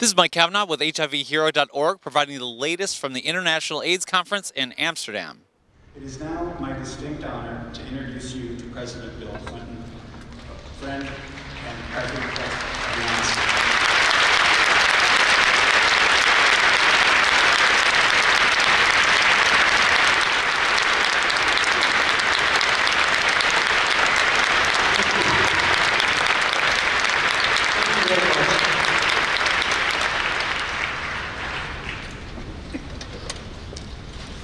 This is Mike Kavanaugh with HIVHero.org, providing the latest from the International AIDS Conference in Amsterdam. It is now my distinct honor to introduce you to President Bill Clinton, friend and President of the United States.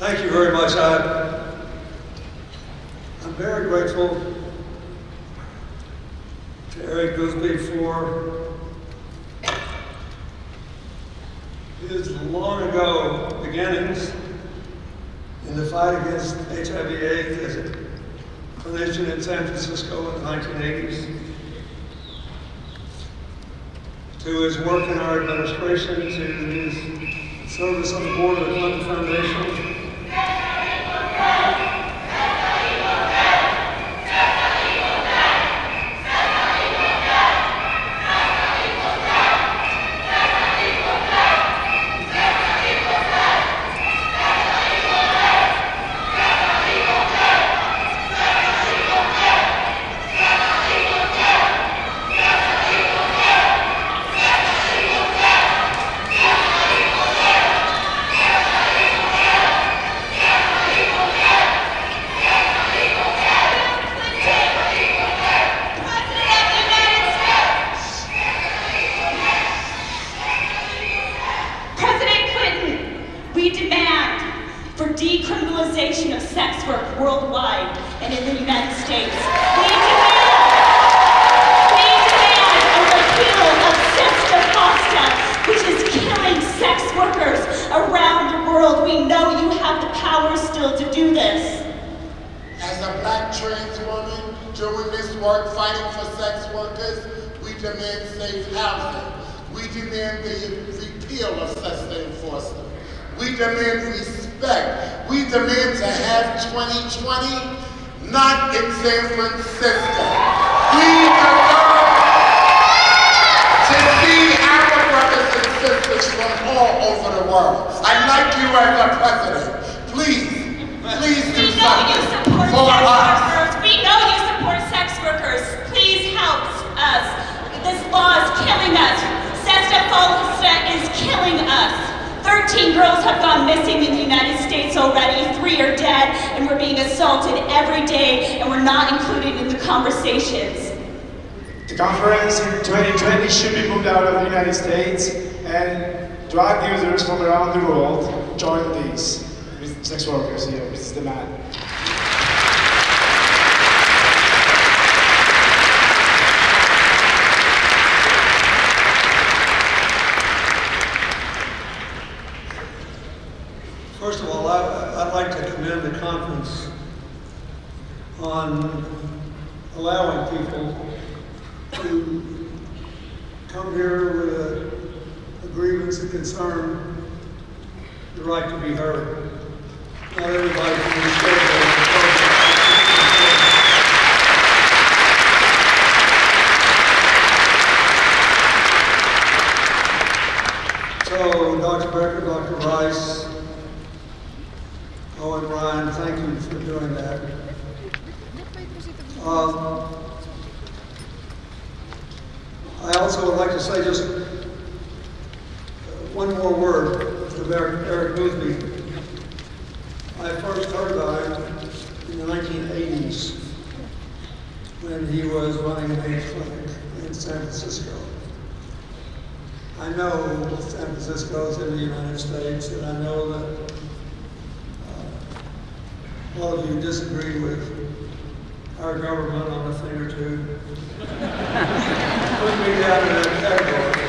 Thank you very much. I'm very grateful to Eric Goosby for his long ago beginnings in the fight against HIV/AIDS as a clinician in San Francisco in the 1980s, to his work in our administration, to his service on the board of the Clinton Foundation. Decriminalization of sex work worldwide and in the United States. We demand a repeal of Sesta Fosta, which is killing sex workers around the world. We know you have the power still to do this. As a black trans woman doing this work, fighting for sex workers, we demand safe housing. We demand the repeal of Sesta Fosta. We demand respect. We demand to have 2020 not in San Francisco. We deserve to see our brothers and sisters from all over the world. I'd like you as a president, please do something for us. We know you support sex workers. Please help us. This law is killing us. Sesta Fosta is killing us. 13 girls have gone missing in the United States already, 3 are dead, and we're being assaulted every day, and we're not included in the conversations. The conference in 2020 should be moved out of the United States, and drug users from around the world join these with sex workers here. This is the man. First of all, I'd like to commend the conference on allowing people to come here with a grievance and concern, the right to be heard. Not everybody can be heard. So, Dr. Becker, Dr. Rice, and Ryan, thank you for doing that. I also would like to say just one more word to Eric Goosby. I first heard about him in the 1980s when he was running an AIDS clinic in San Francisco. I know San Francisco is in the United States, and I know that a lot of you disagree with our government on a thing or two. Put me down in that category.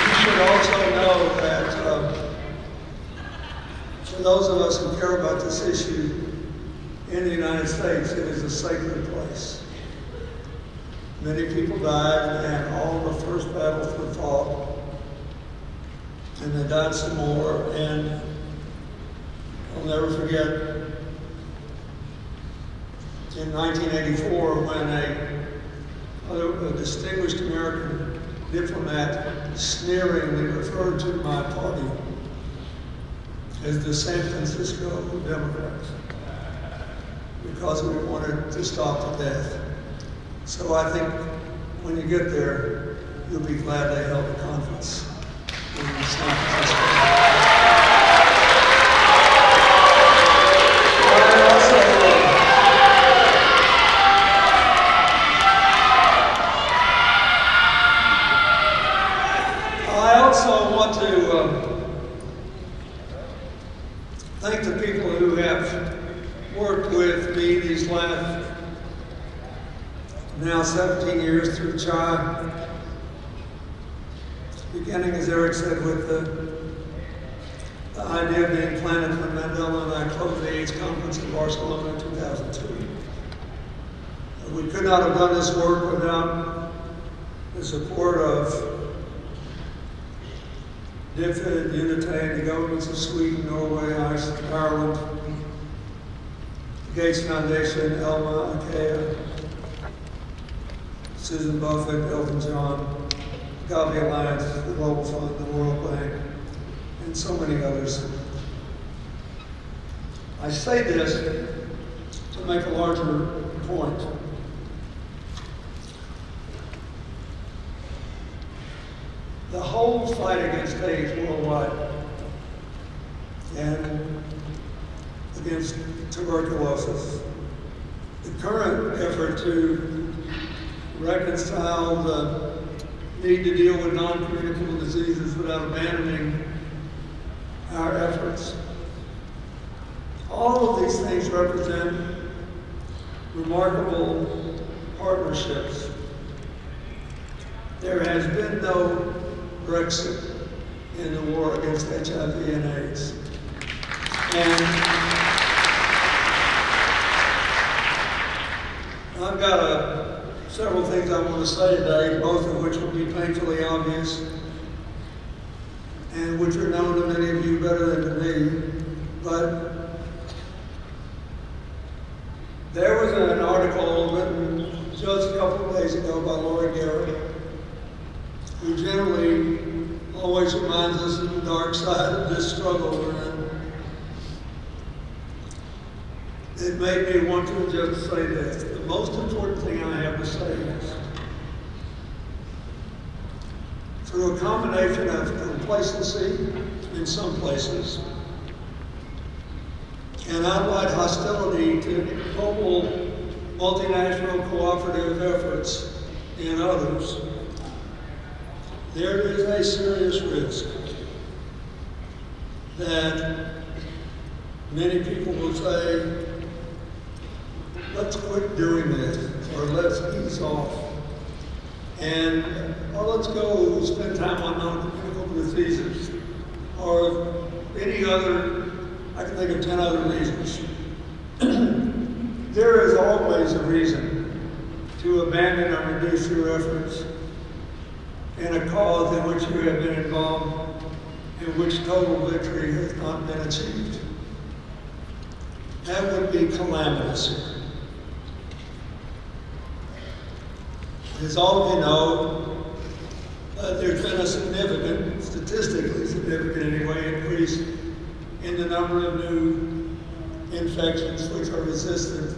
You should also know that for those of us who care about this issue in the United States, it is a sacred place. Many people died, and all the first battles were fought, and they died some more, and I'll never never forget in 1984 when a distinguished American diplomat sneeringly referred to my party as the San Francisco Democrats because we wanted to stop the death. So I think when you get there, you'll be glad they held a conference in San Francisco. I also want to thank the people who have worked with me these last now 17 years through CHI. Beginning, as Eric said, with the idea of being planted from Mandela, and I closed the AIDS conference in Barcelona in 2002. We could not have done this work without the support of DFID, Unite, the governments of Sweden, Norway, Ireland, the Gates Foundation, Elma, IKEA, Susan Buffett, Elton John, Gavi Alliance, the Global Fund, the World Bank, and so many others. I say this to make a larger point. The whole fight against AIDS worldwide and against tuberculosis, the current effort to reconcile the need to deal with non-communicable diseases without abandoning our efforts. All of these things represent remarkable partnerships. There has been no Brexit in the war against HIV and AIDS. And I've got several things I want to say today, both of which will be painfully obvious and which are known to many of you better than to me. But there was an article written just a couple of days ago by Laura Garrett, who generally always reminds us of the dark side of this struggle we're in. It made me want to just say this. The most important thing I have to say is, through a combination of complacency in some places and outright hostility to global multinational cooperative efforts in others, there is a serious risk that many people will say, let's quit doing this, or let's ease off, or let's go spend time on non-communicable diseases, or any other, I can think of 10 other reasons. There is always a reason to abandon or reduce your efforts in a cause in which you have been involved, in which total victory has not been achieved. That would be calamitous. As all of you know, there's been a significant, statistically significant anyway, increase in the number of new infections which are resistant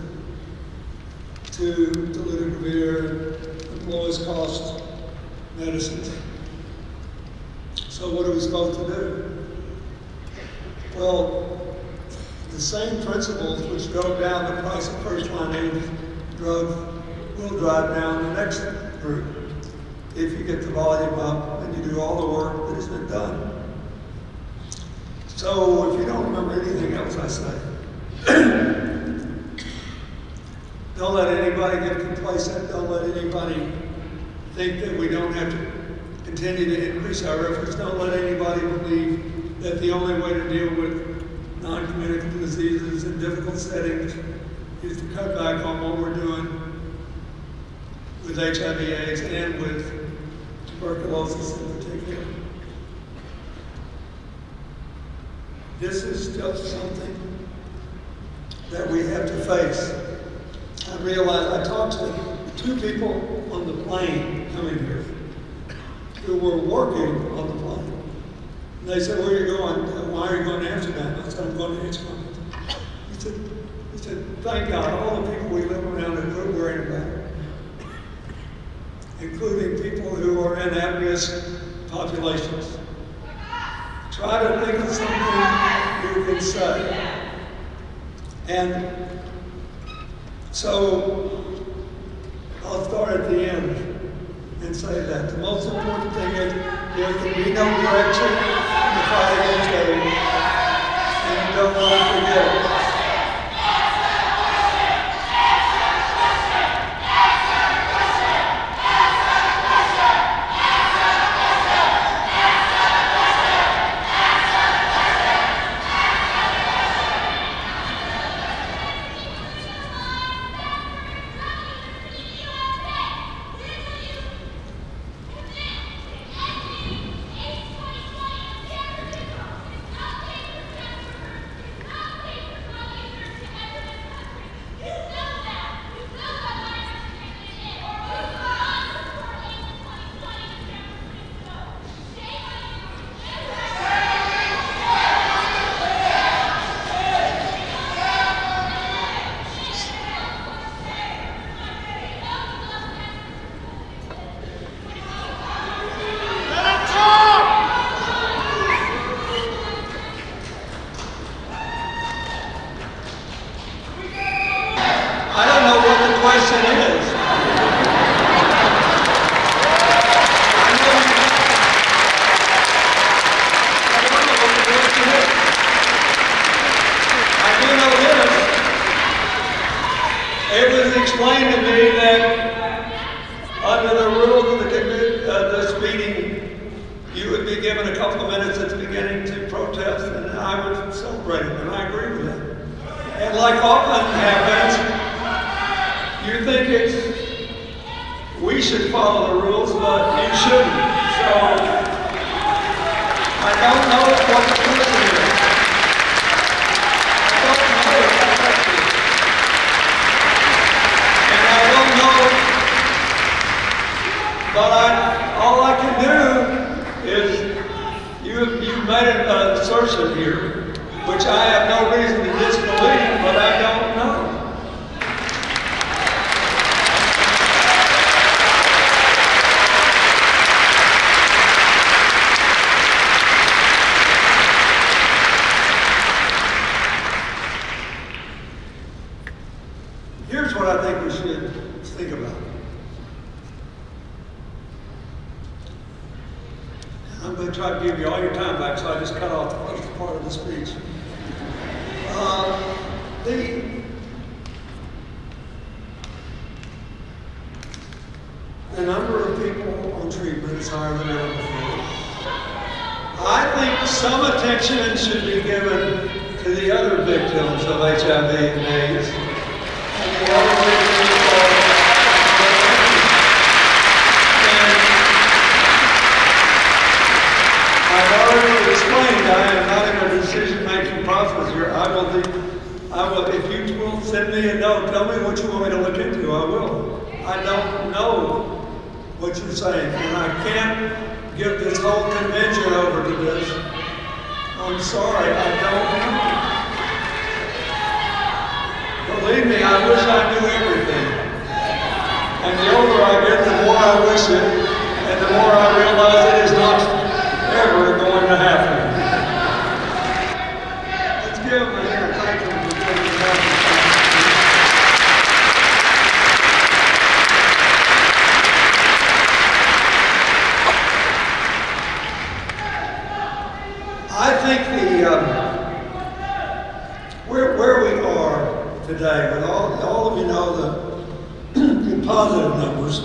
to dolutegravir and lowest cost medicines. So what are we supposed to do? Well, the same principles which drove down the price of first-line AIDS drugs will drive down the next group if you get the volume up and you do all the work that has been done. So if you don't remember anything else I say, don't let anybody get complacent. Don't let anybody think that we don't have to continue to increase our efforts. Don't let anybody believe that the only way to deal with non-communicable diseases in difficult settings is to cut back on what we're doing with HIV/AIDS and with tuberculosis in particular. This is just something that we have to face. I realized I talked to 2 people on the plane coming here who were working on the plane. And they said, "Where are you going?" "Why are you going to Amsterdam?" I said, "I'm going to Amsterdam." He said, "Thank God, all the people we live around are good worrying about, including people who are in at-risk populations. Try to think of something you can say." And so I'll start at the end and say that the most important thing is there can be no direction in the fight against AIDS, and you don't want to forget it. Explained to me that under the rules of this meeting, you would be given a couple of minutes at the beginning to protest, and I would celebrate it, and I agree with that. And like often happens, you think we should follow the rules, but you shouldn't. So I don't know what the question is. But all I can do is, you've made an assertion here, which I have no reason to disbelieve, but I don't know. Here's what I think we should think about. I'm going to try to give you all your time back, so I just cut off the first part of the speech. The number of people on treatment is higher than ever before. I think some attention should be given to the other victims of HIV and AIDS, and the other victims of I've already explained I am not in a decision-making process here. I will, if you will send me a note, tell me what you want me to look into, I will. I don't know what you're saying, and I can't give this whole convention over to this. I'm sorry, I don't know. Believe me, I wish I knew everything. And the older I get, the more I wish it, and the more I realize it is not ever going to happen. Let's give them a hand. Thank them for taking the time. I think where we are today, with all of you know the positive numbers.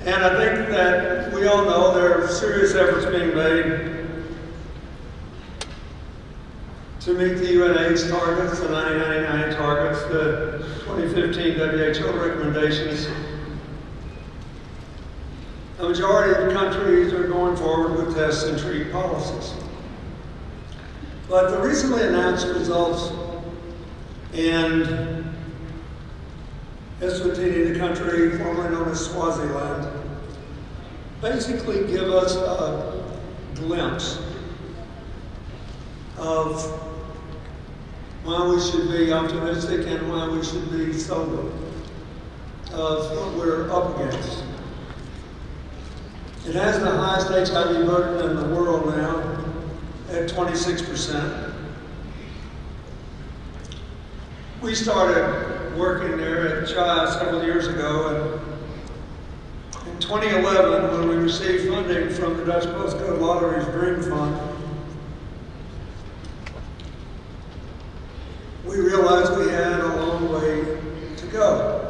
And I think that we all know there are serious efforts being made to meet the UNAIDS targets, the 1999 targets, the 2015 WHO recommendations. The majority of the countries are going forward with test and treat policies. But the recently announced results in Eswatini, the country formerly known as Swaziland, basically give us a glimpse of why we should be optimistic and why we should be sober of what we're up against. It has the highest HIV burden in the world now, at 26%. We started working there at CHI several years ago, and in 2011, when we received funding from the Dutch Postcode Lottery's Dream Fund, we realized we had a long way to go.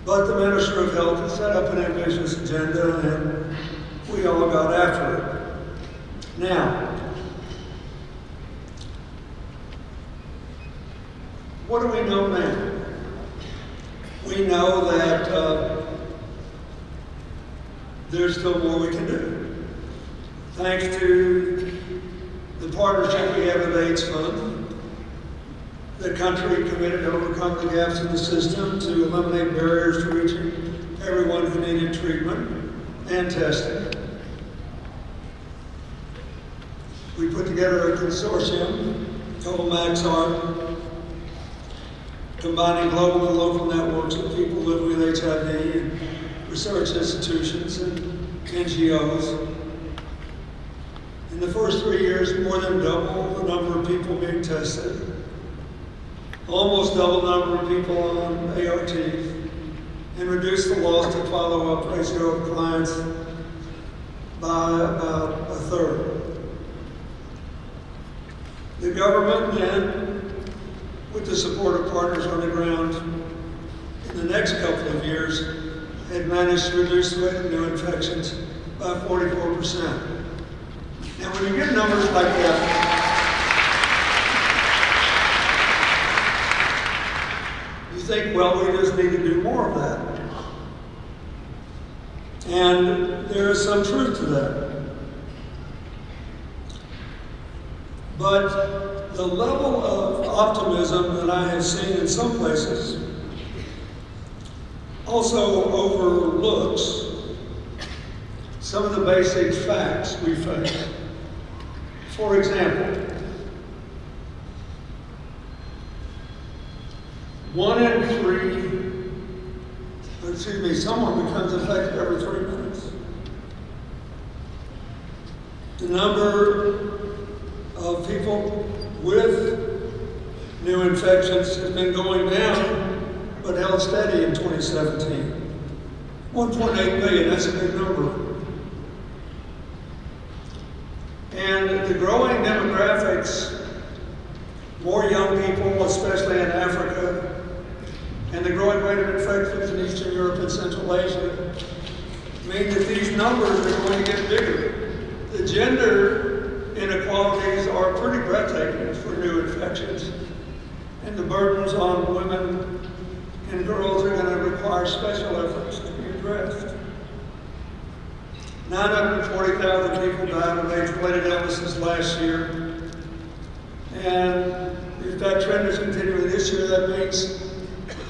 But the Minister of Health has set up an ambitious agenda, and we all got after it. Now, what do we know now? We know that there's still more we can do. Thanks to the partnership we have with AIDS Fund, the country committed to overcome the gaps in the system, to eliminate barriers to reaching everyone who needed treatment and testing. We put together a consortium called MaxArt, combining global and local networks of people living with HIV and research institutions and NGOs. In the first 3 years, more than double the number of people being tested, almost double the number of people on ART, and reduce the loss to follow-up ratio of clients by about a third. The government then, with the support of partners on the ground, in the next couple of years, had managed to reduce the rate of new infections by 44%. Now, when you get numbers like that, you think, well, we just need to do more of that. And there is some truth to that. But the level of optimism that I have seen in some places also overlooks some of the basic facts we face. For example, 1 in 3, someone becomes infected every 3 minutes. The number of people with new infections has been going down, but held steady in 2017. 1.8 million, that's a big number. And the growing demographics, more young people, especially in Africa, and the growing rate of infections in Eastern Europe and Central Asia, mean that these numbers are going to get bigger. The gender inequalities are pretty breathtaking for new infections, and the burdens on women and girls are going to require special efforts to be addressed. 940,000 people died of age-related illnesses last year, and if that trend is continuing this year, that means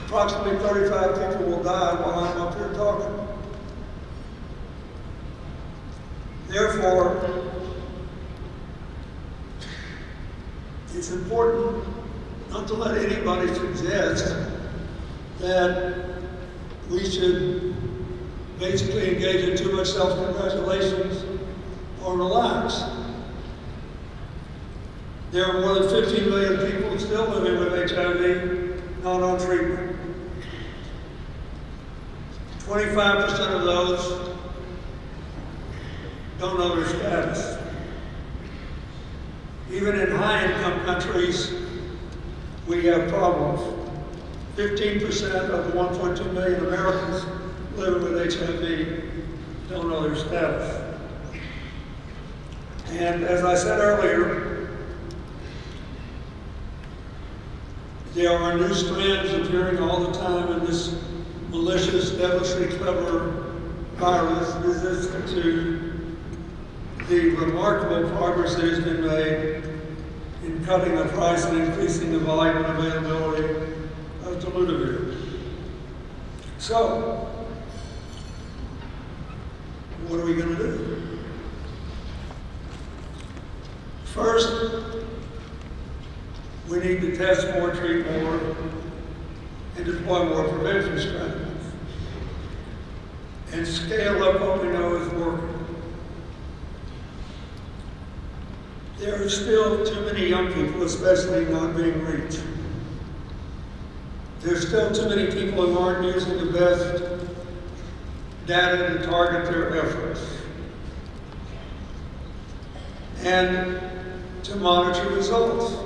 approximately 35 people will die while I'm up here talking. Therefore, it's important not to let anybody suggest that we should basically engage in too much self-congratulations or relax. There are more than 15 million people still living with HIV not on treatment. 25% of those don't know their status. Even in high-income countries, we have problems. 15% of the 1.2 million Americans living with HIV don't know their status. And as I said earlier, there are new strands appearing all the time in this malicious, devilishly clever virus resistant to the remarkable progress that has been made in cutting the price and increasing the volume and availability of dolutegravir. So, what are we going to do? First, we need to test more, treat more, and deploy more prevention strategies. And scale up what we know is working. There are still too many young people, especially, not being reached. There's still too many people who aren't using the best data to target their efforts and to monitor results.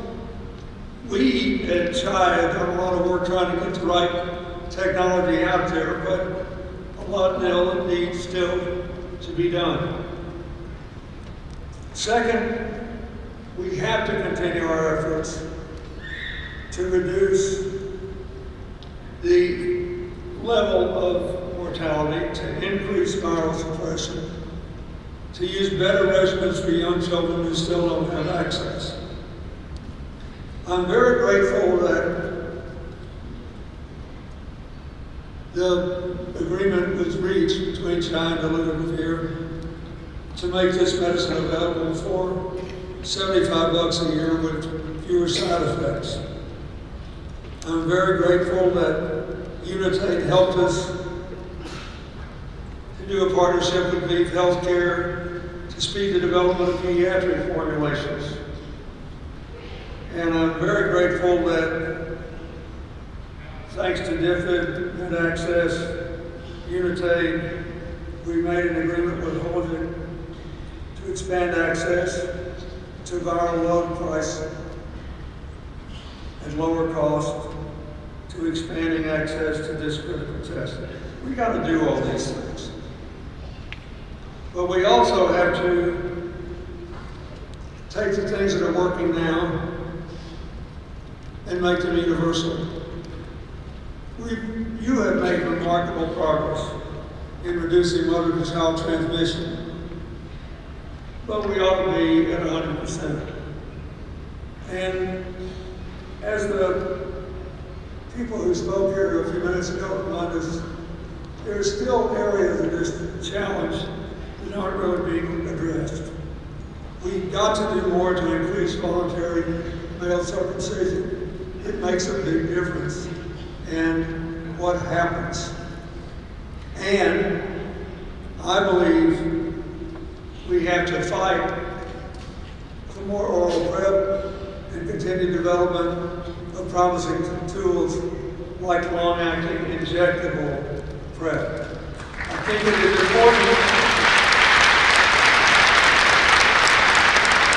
We at CHI have done a lot of work trying to get the right technology out there, but a lot needs still to be done. Second, we have to continue our efforts to reduce the level of mortality, to increase viral suppression, to use better regimens for young children who still don't have access. I'm very grateful that the agreement was reached between CHI and dolutegravir to make this medicine available for $75 a year with fewer side effects. I'm very grateful that Unitate helped us to do a partnership with Beef Healthcare to speed the development of pediatric formulations. And I'm very grateful that, thanks to DFID, MedAccess, Unitate, we made an agreement with Holden to expand access to viral load pricing at lower cost, to expanding access to this critical testing. We got to do all these things. But we also have to take the things that are working now and make them universal. You have made remarkable progress in reducing mother-to-child transmission, but we ought to be at 100%. And as the people who spoke here a few minutes ago reminded us, there are still areas of this challenge that aren't really being addressed. We've got to do more to increase voluntary male circumcision. It makes a big difference in what happens. And I believe we have to fight for more oral PrEP and continue development of promising tools like long-acting injectable PrEP. I think it is important.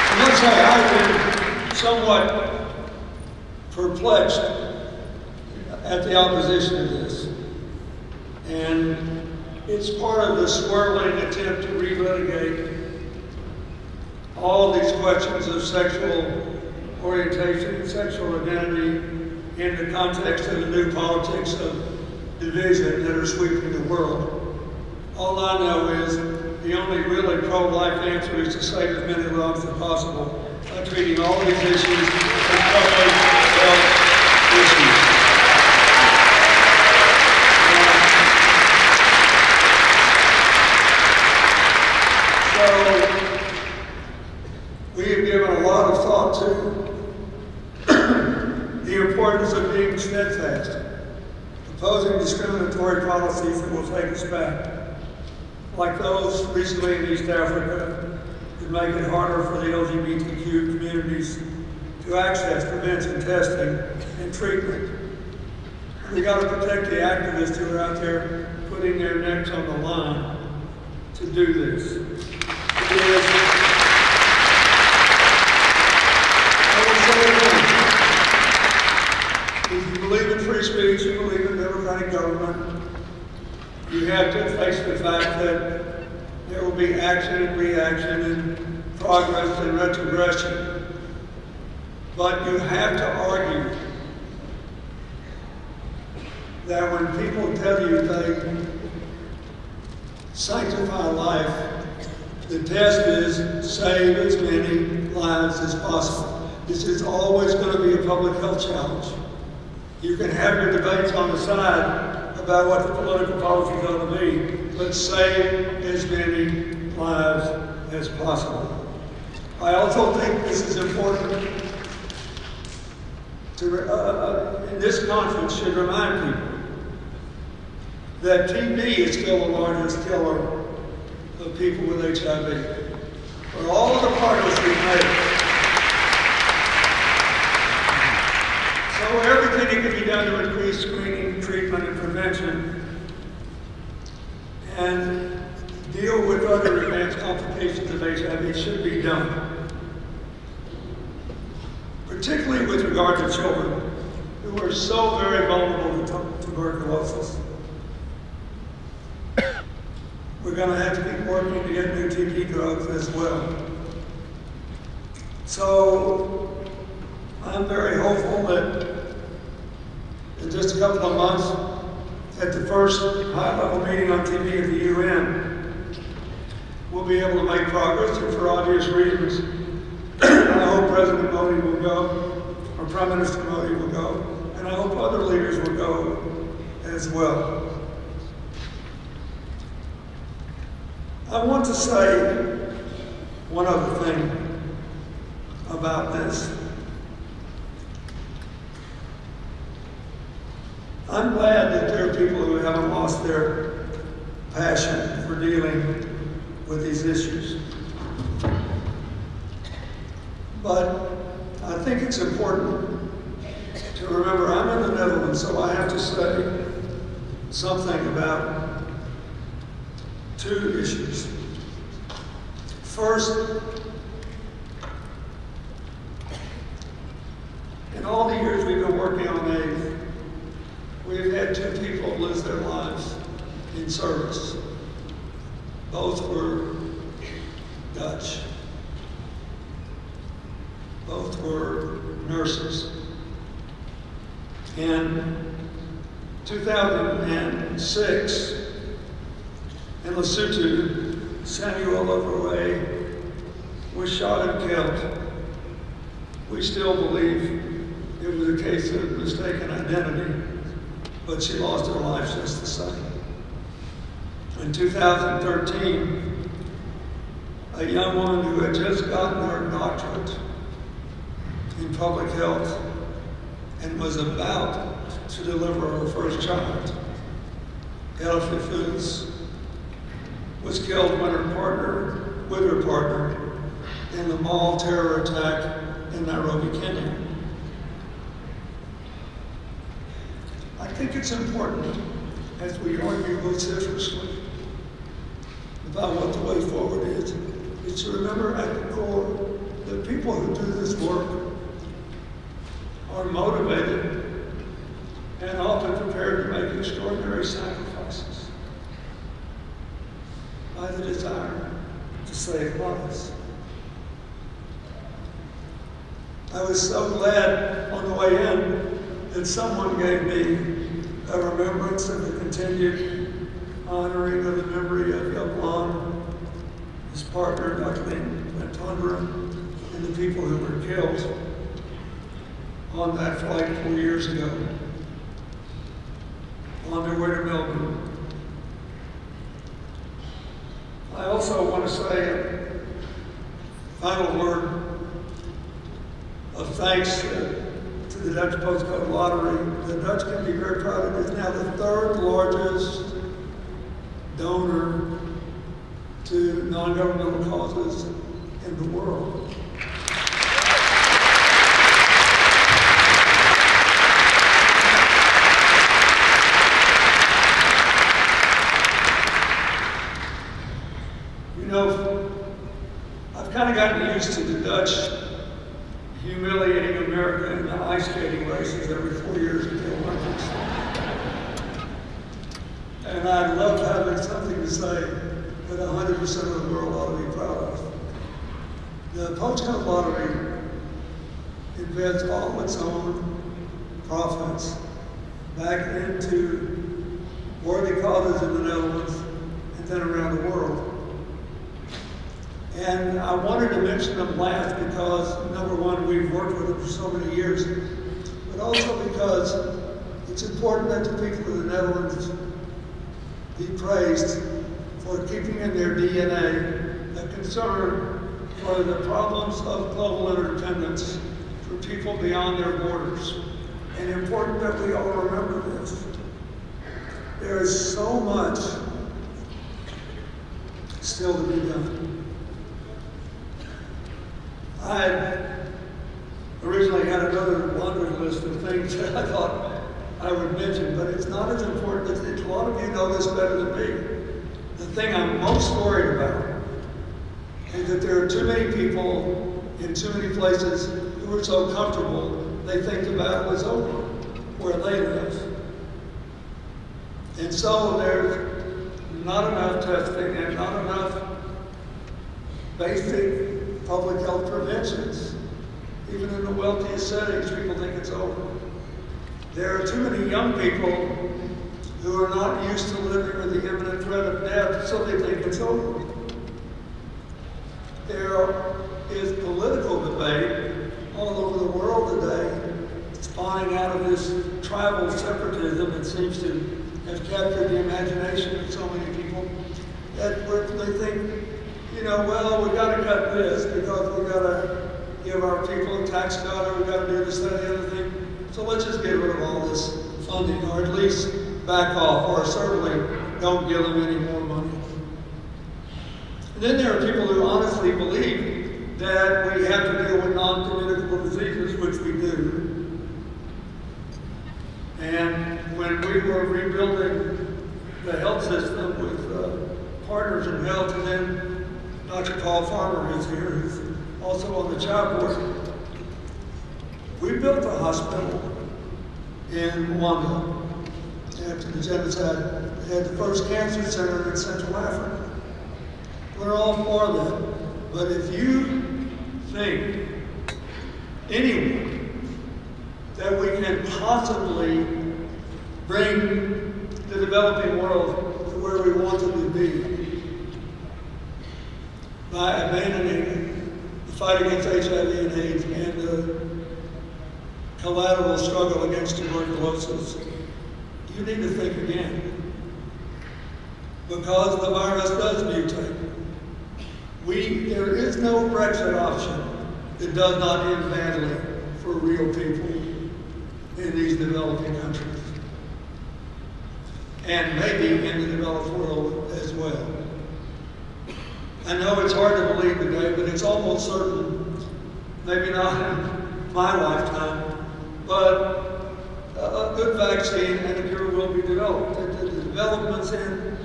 I must say, I've been somewhat perplexed at the opposition to this. And it's part of the swirling attempt to relitigate all these questions of sexual orientation and sexual identity in the context of the new politics of division that are sweeping the world. All I know is the only really pro-life answer is to save as many lives as possible by treating all these issues as public health issues. So, we have given a lot of thought to the importance of being steadfast, opposing discriminatory policies that will take us back, like those recently in East Africa that make it harder for the LGBTQ communities to access prevention testing and treatment. We got to protect the activists who are out there putting their necks on the line to do this. If you believe in free speech, you believe in democratic government, you have to face the fact that there will be action and reaction and progress and retrogression. But you have to argue that when people tell you they sanctify life, The test is save as many lives as possible. This is always going to be a public health challenge. You can have your debates on the side about what the political policy is going to be, but save as many lives as possible. I also think this is important to, in this conference, should remind people that TB is still the largest killer of people with HIV. For all of the progress we've made, so everything that can be done to increase screening, treatment, and prevention, and deal with other advanced complications of HIV should be done. Particularly with regard to children who are so very vulnerable to tuberculosis. We're going to have to keep working to get new TB drugs as well. So I'm very hopeful that in just a couple of months, at the first high-level meeting on TB at the UN, we'll be able to make progress, and for obvious reasons, I hope President Modi will go, or Prime Minister Modi will go, and I hope other leaders will go as well. I want to say one other thing about this. I'm glad that there are people who haven't lost their passion for dealing with these issues. But I think it's important to remember I'm in the Netherlands, so I have to say something about two issues. First, in all the years we've been working on AIDS, we've had two people lose their lives in service. Both were Dutch. Both were nurses. In 2006, in Lesotho, Samuel Overway was shot and killed. We still believe it was a case of mistaken identity, but she lost her life just the same. In 2013, a young woman who had just gotten her doctorate in public health and was about to deliver her first child, Healthy Foods, was killed with her partner in the mall terror attack in Nairobi, Kenya. I think it's important, as we argue vociferously about what the way forward is to remember at the core that people who do this work are motivated and often prepared to make extraordinary sacrifices by the desire to save lives. I was so glad on the way in that someone gave me a remembrance of the continued honoring of the memory of Young, his partner, Dr. Van Tonderen, and the people who were killed on that flight 4 years ago on their way to Melbourne. I also want to say a final word of thanks to the Dutch Postcode Lottery. The Dutch can be very proud. It is now the third largest donor to non-governmental causes in the world. You know, I've kind of gotten used to the Dutch humiliating America in the ice skating races every 4 years at the Olympics. And I love having something to say that 100% of the world ought to be proud of. The Postcode Lottery invests all its own profits back into worthy causes in the Netherlands and then around the world. And I wanted to mention them last because, number one, we've worked with them for so many years, but also because it's important that the people of the Netherlands be praised for keeping in their DNA a concern for the problems of global interdependence for people beyond their borders. And important that we all remember this. There is so much still to be done. I originally had another laundry list of things that I thought I would mention, but it's not as important as a lot of you know this better than me. The thing I'm most worried about is that there are too many people in too many places who are so comfortable they think the battle is over where they live. And so there's not enough testing and not enough basic public health preventions. Even in the wealthiest settings, people think it's over. There are too many young people who are not used to living with the imminent threat of death, so they think it's over. There is political debate all over the world today, spawning out of this tribal separatism that seems to have captured the imagination of so many people, that they think, you know, well, we got to cut this because we got to give our people a tax cut, or we got to do this, that, and the other thing. So let's just get rid of all this funding, or at least back off, or certainly don't give them any more money. And then there are people who honestly believe that we have to deal with non-communicable diseases, which we do. And when we were rebuilding the health system with Partners in Health, and then Dr. Paul Farmer is here, who's also on the child board, we built a hospital in Rwanda after the genocide. It had the first cancer center in Central Africa. We're all for that. But if you think, anyone, that we can possibly bring the developing world to where we want it to be by abandoning the fight against HIV and AIDS and the collateral struggle against tuberculosis, you need to think again. Because the virus does mutate. There is no Brexit option that does not end badly for real people in these developing countries. And maybe in the developed world as well. I know it's hard to believe today, but it's almost certain, maybe not in my lifetime, but a good vaccine and a cure will be developed. The developments in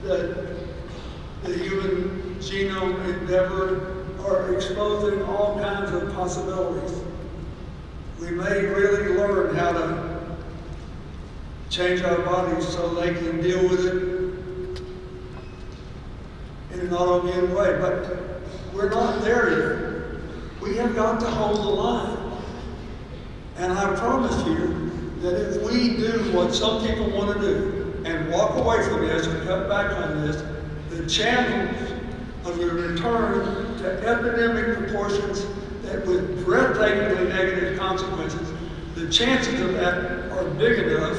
the human genome endeavor are exposing all kinds of possibilities. We may really learn how to change our bodies so they can deal with it in an autoimmune way, but we're not there yet. We have got to hold the line. And I promise you that if we do what some people want to do and walk away from this and cut back on this, the chances of a return to epidemic proportions that with breathtakingly negative consequences, the chances of that are big enough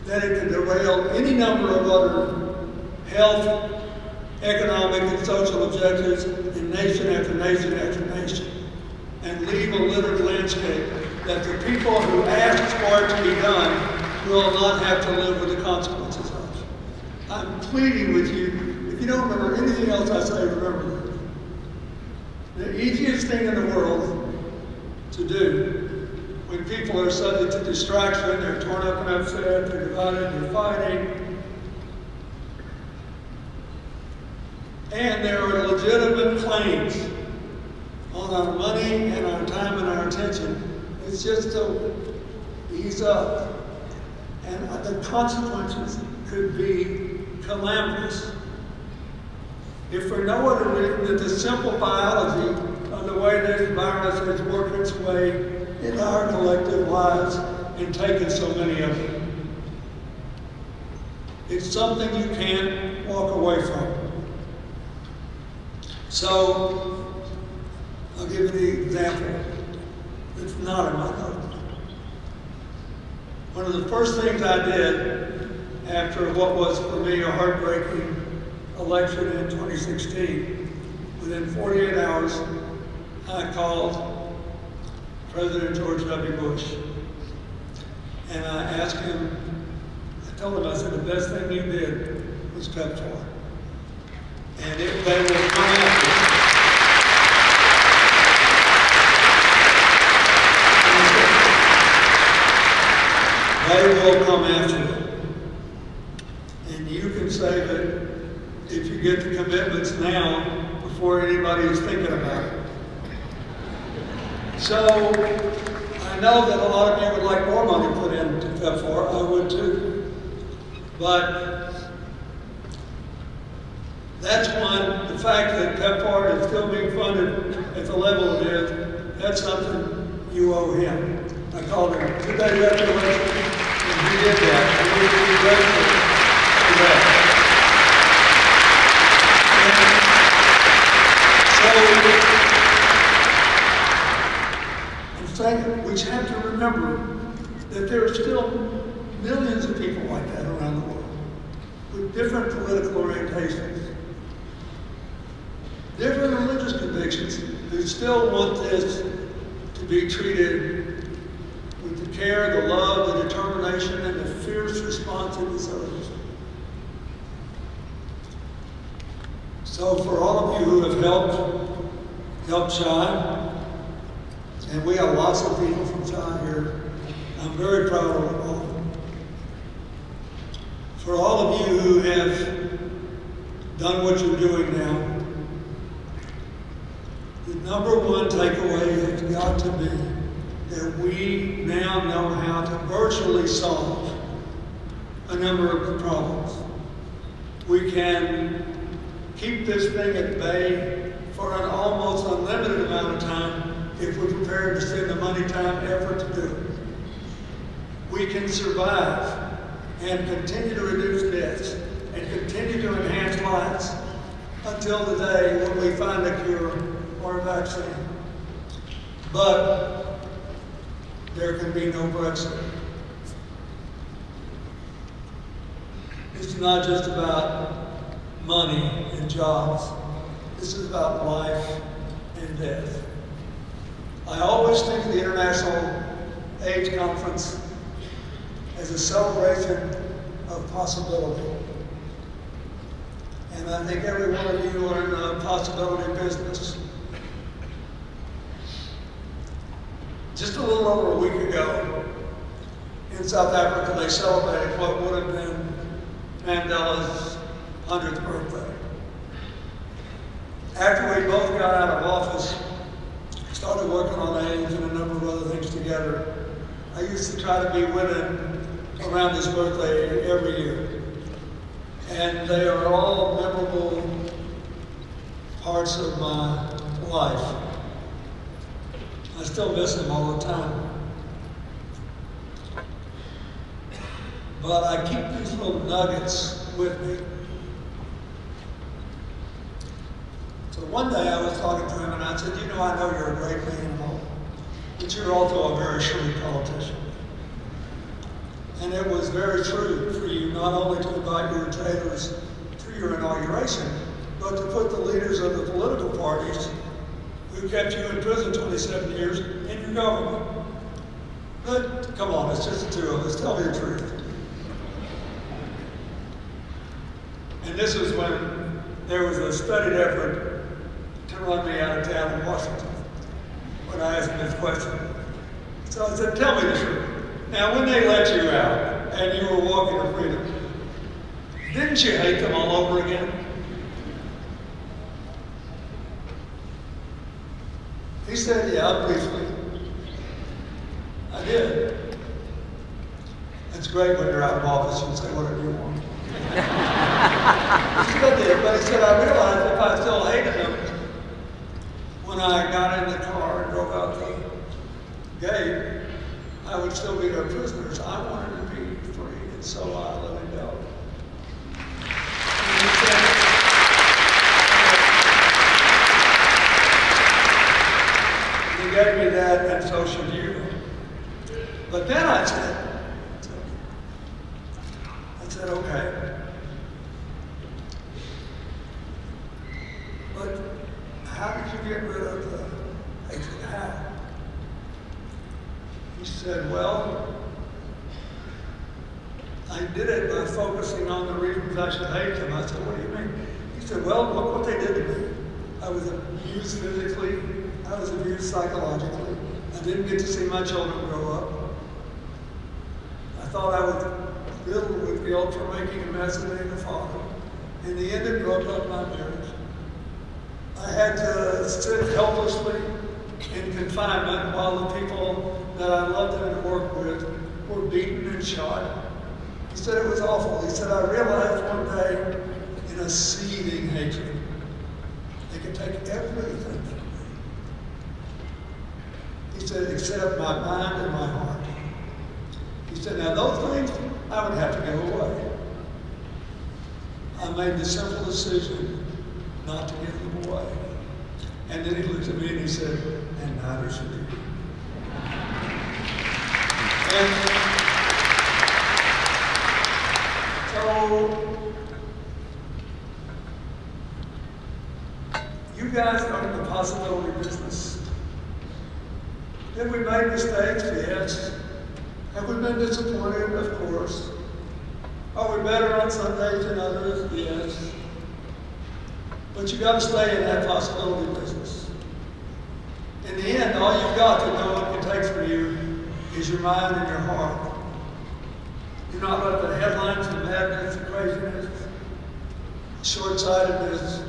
that it can derail any number of other health, economic, and social objectives in nation after nation after nation, and leave a littered landscape that the people who asked for it to be done will not have to live with the consequences of. I'm pleading with you, if you don't remember anything else I say, remember this. The easiest thing in the world to do when people are subject to distraction, they're torn up and upset, they're divided, they're fighting, and there are legitimate claims on our money and our time and our attention, it's just to ease up. And the consequences could be calamitous. If for no other reason than the simple biology of the way this virus has worked its way into our collective lives and taken so many of them. It's something you can't walk away from. So, I'll give you the example. It's not in my notes. One of the first things I did after what was for me a heartbreaking election in 2016, within 48 hours, I called President George W. Bush. And I asked him, I told him, I said, the best thing you did was PEPFAR. And they will come after you. They will come after you. And you can save it if you get the commitments now before anybody is thinking about it. So, I know that a lot of you would like more money put into PEPFAR. I would too. But that's one, the fact that PEPFAR is still being funded at the level it is, that's something you owe him. I called him 2 days after the election, and he did that. And we would be grateful for that. We have to remember that there are still millions of people like that around the world with different political orientations, different religious convictions, who still want this to be treated with the care, the love, the determination, and the fierce response it deserves. So for all of you who have helped Chai, and we have lots of people from Chai here, I'm very proud of all of them. For all of you who have done what you're doing now, the number one takeaway has got to be that we now know how to virtually solve a number of the problems. We can keep this thing at bay for an almost unlimited amount of time if we're prepared to spend the money, time, effort to do it. We can survive and continue to reduce deaths and continue to enhance lives until the day when we find a cure or a vaccine. But there can be no Brexit. It's not just about money and jobs. This is about life and death. I always think of the International AIDS Conference as a celebration of possibility. And I think every one of you are in the possibility business. Just a little over a week ago, in South Africa, they celebrated what would have been Mandela's 100th birthday. After we both got out of office, started working on AIDS and a number of other things together, I used to try to be with him around his birthday every year. And they are all memorable parts of my life. I still miss him all the time. But I keep these little nuggets with me. So one day I was talking to him and I said, you know, I know you're a great man and all, but you're also a very shrewd politician. And it was very true for you not only to invite your retailers to your inauguration, but to put the leaders of the political parties who kept you in prison 27 years in your government. But come on, it's just the two of us. Tell me the truth. And this was when there was a studied effort to run me out of town in Washington when I asked him this question. So I said, tell me the truth. Now, when they let you out and you were walking to freedom, didn't you hate them all over again? He said, yeah, briefly. I did. It's great when you're out of office, you can say whatever you want. He still did, but he said, I realized if I still hated him, when I got in the car and drove out the gate, I would still be their prisoners. I wanted to be free, and so I let him go. And he said, how did you get rid of the hatred? How? He said, well, I did it by focusing on the reasons I should hate them. I said, what do you mean? He said, well, look what they did to me. I was abused physically. I was abused psychologically. I didn't get to see my children grow up. I thought I was filled with guilt for making a mess of being a father. In the end, it broke up my marriage. I had to sit helplessly in confinement while the people that I loved and worked with were beaten and shot. He said it was awful. He said, I realized one day in a seething hatred, they could take everything from me. He said, except my mind and my heart. He said, now those things, I would have to go away. I made the simple decision not to give them away. And then he looked at me and he said, and neither should you. And so, you guys are in the possibility business. Have we made mistakes? Yes. Have we been disappointed? Of course. Are we better on some days than others? Yes. But you got to stay in that possibility business. In the end, all you've got that no one can take from you is your mind and your heart. Do not let the headlines and madness and craziness, short-sightedness,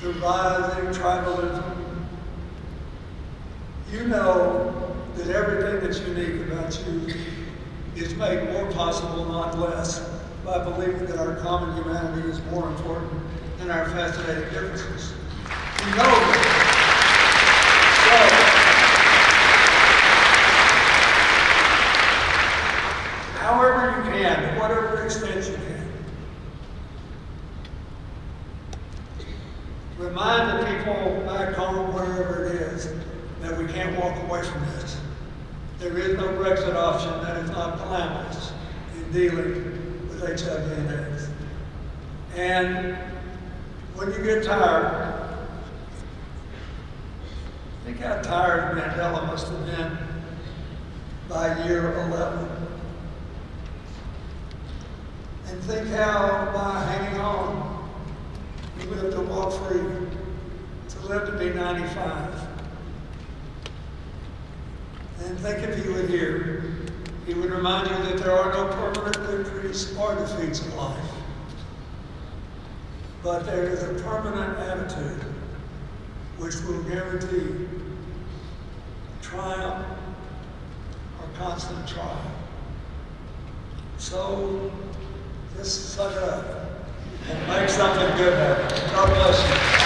the rising tribalism. You know that everything that's unique about you is made more possible, not less, by believing that our common humanity is more important than our fascinating differences. You know that. So, however you can, to whatever extent you can, remind the people back home, wherever it is, that we can't walk away from this. There is no Brexit option that is not calamitous in dealing with HIV and AIDS. And when you get tired, think how tired Mandela must have been by year 11. And think how by hanging on, he lived to walk free, to live to be 95. And think if he would hear, he would remind you that there are no permanent victories or defeats in life. But there is a permanent attitude which will guarantee triumph or constant trial. So just suck it up and make something good happen. God bless you.